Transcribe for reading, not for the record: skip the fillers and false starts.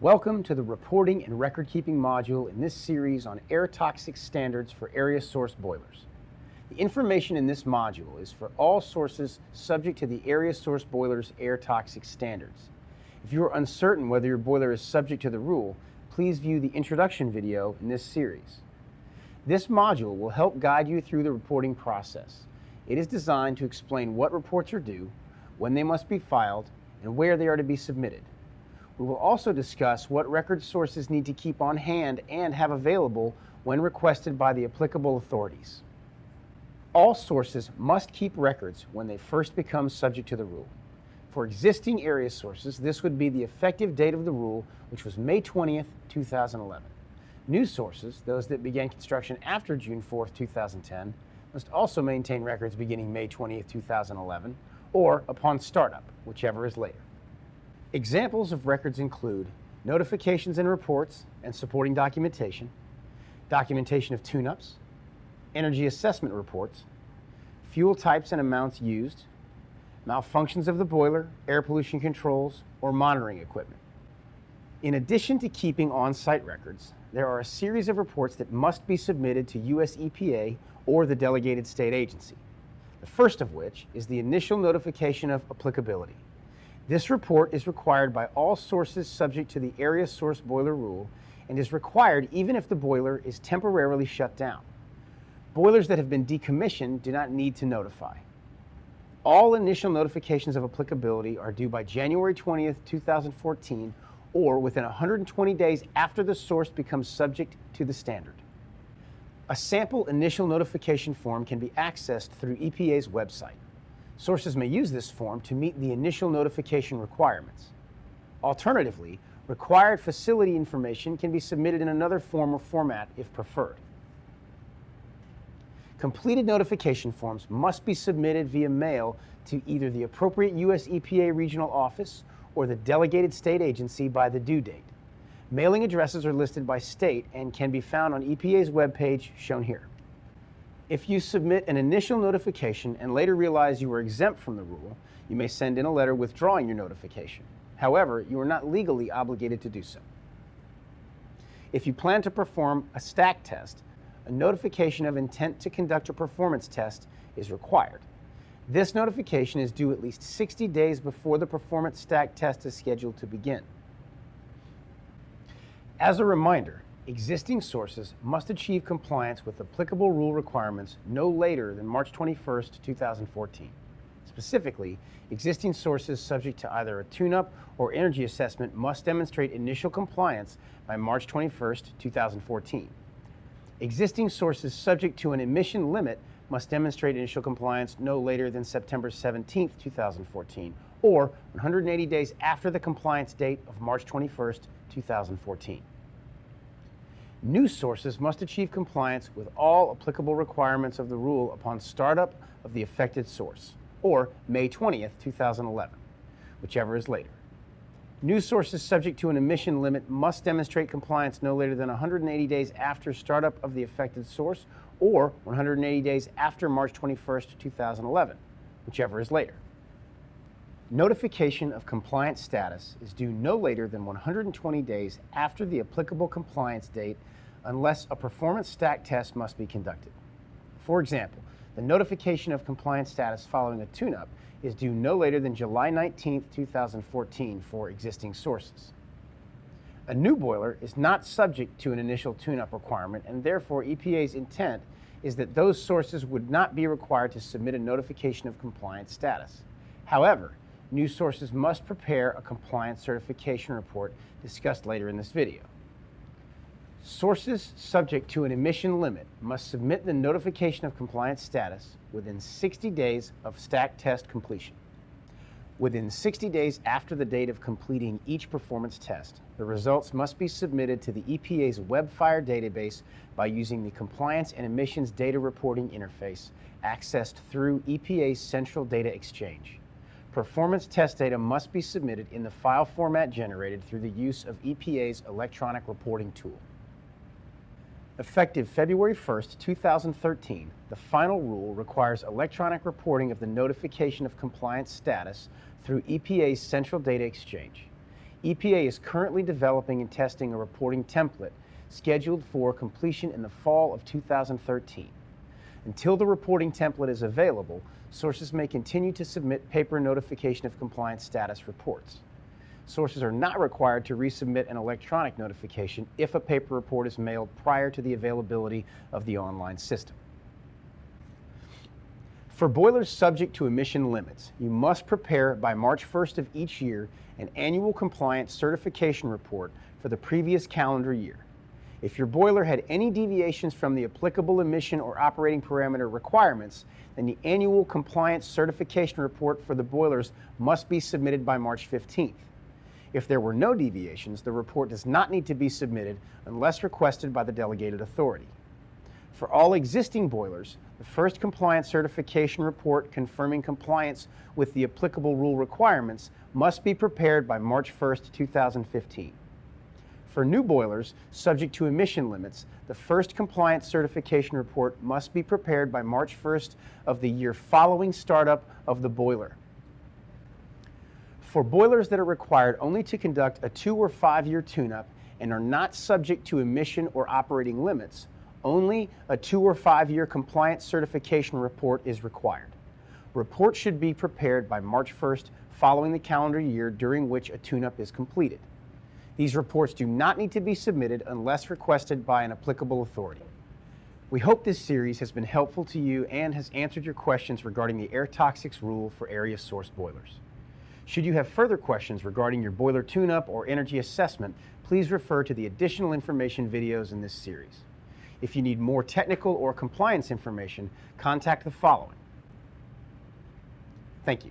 Welcome to the Reporting and Record-Keeping module in this series on air toxic standards for area source boilers. The information in this module is for all sources subject to the area source boiler's air toxic standards. If you are uncertain whether your boiler is subject to the rule, please view the introduction video in this series. This module will help guide you through the reporting process. It is designed to explain what reports are due, when they must be filed, and where they are to be submitted. We will also discuss what record sources need to keep on hand and have available when requested by the applicable authorities. All sources must keep records when they first become subject to the rule. For existing area sources, this would be the effective date of the rule, which was May 20th, 2011. New sources, those that began construction after June 4th, 2010, must also maintain records beginning May 20th, 2011, or upon startup, whichever is later. Examples of records include notifications and reports and supporting documentation, documentation of tune-ups, energy assessment reports, fuel types and amounts used, malfunctions of the boiler, air pollution controls, or monitoring equipment. In addition to keeping on-site records, there are a series of reports that must be submitted to US EPA or the delegated state agency, the first of which is the initial notification of applicability. This report is required by all sources subject to the area source boiler rule and is required even if the boiler is temporarily shut down. Boilers that have been decommissioned do not need to notify. All initial notifications of applicability are due by January 20th, 2014 or within 120 days after the source becomes subject to the standard. A sample initial notification form can be accessed through EPA's website. Sources may use this form to meet the initial notification requirements. Alternatively, required facility information can be submitted in another form or format if preferred. Completed notification forms must be submitted via mail to either the appropriate US EPA regional office or the delegated state agency by the due date. Mailing addresses are listed by state and can be found on EPA's webpage shown here. If you submit an initial notification and later realize you are exempt from the rule, you may send in a letter withdrawing your notification. However, you are not legally obligated to do so. If you plan to perform a stack test, a notification of intent to conduct a performance test is required. This notification is due at least 60 days before the performance stack test is scheduled to begin. As a reminder, existing sources must achieve compliance with applicable rule requirements no later than March 21st, 2014. Specifically, existing sources subject to either a tune-up or energy assessment must demonstrate initial compliance by March 21st, 2014. Existing sources subject to an emission limit must demonstrate initial compliance no later than September 17th, 2014, or 180 days after the compliance date of March 21st, 2014. New sources must achieve compliance with all applicable requirements of the rule upon startup of the affected source, or May 20th, 2011, whichever is later. New sources subject to an emission limit must demonstrate compliance no later than 180 days after startup of the affected source, or 180 days after March 21st, 2011, whichever is later. Notification of compliance status is due no later than 120 days after the applicable compliance date unless a performance stack test must be conducted. For example, the notification of compliance status following a tune-up is due no later than July 19th, 2014 for existing sources. A new boiler is not subject to an initial tune-up requirement, and therefore EPA's intent is that those sources would not be required to submit a notification of compliance status. However, new sources must prepare a compliance certification report discussed later in this video. Sources subject to an emission limit must submit the notification of compliance status within 60 days of stack test completion. Within 60 days after the date of completing each performance test, the results must be submitted to the EPA's WebFire database by using the Compliance and Emissions Data Reporting Interface accessed through EPA's Central Data Exchange. Performance test data must be submitted in the file format generated through the use of EPA's electronic reporting tool. Effective February 1st, 2013, the final rule requires electronic reporting of the notification of compliance status through EPA's Central Data Exchange. EPA is currently developing and testing a reporting template scheduled for completion in the fall of 2013. Until the reporting template is available, sources may continue to submit paper notification of compliance status reports. Sources are not required to resubmit an electronic notification if a paper report is mailed prior to the availability of the online system. For boilers subject to emission limits, you must prepare by March 1st of each year an annual compliance certification report for the previous calendar year. If your boiler had any deviations from the applicable emission or operating parameter requirements, then the annual compliance certification report for the boilers must be submitted by March 15th. If there were no deviations, the report does not need to be submitted unless requested by the delegated authority. For all existing boilers, the first compliance certification report confirming compliance with the applicable rule requirements must be prepared by March 1st, 2015. For new boilers subject to emission limits, the first compliance certification report must be prepared by March 1st of the year following startup of the boiler. For boilers that are required only to conduct a 2 or 5 year tune-up and are not subject to emission or operating limits, only a 2 or 5 year compliance certification report is required. Reports should be prepared by March 1st following the calendar year during which a tune-up is completed. These reports do not need to be submitted unless requested by an applicable authority. We hope this series has been helpful to you and has answered your questions regarding the air toxics rule for area source boilers. Should you have further questions regarding your boiler tune-up or energy assessment, please refer to the additional information videos in this series. If you need more technical or compliance information, contact the following. Thank you.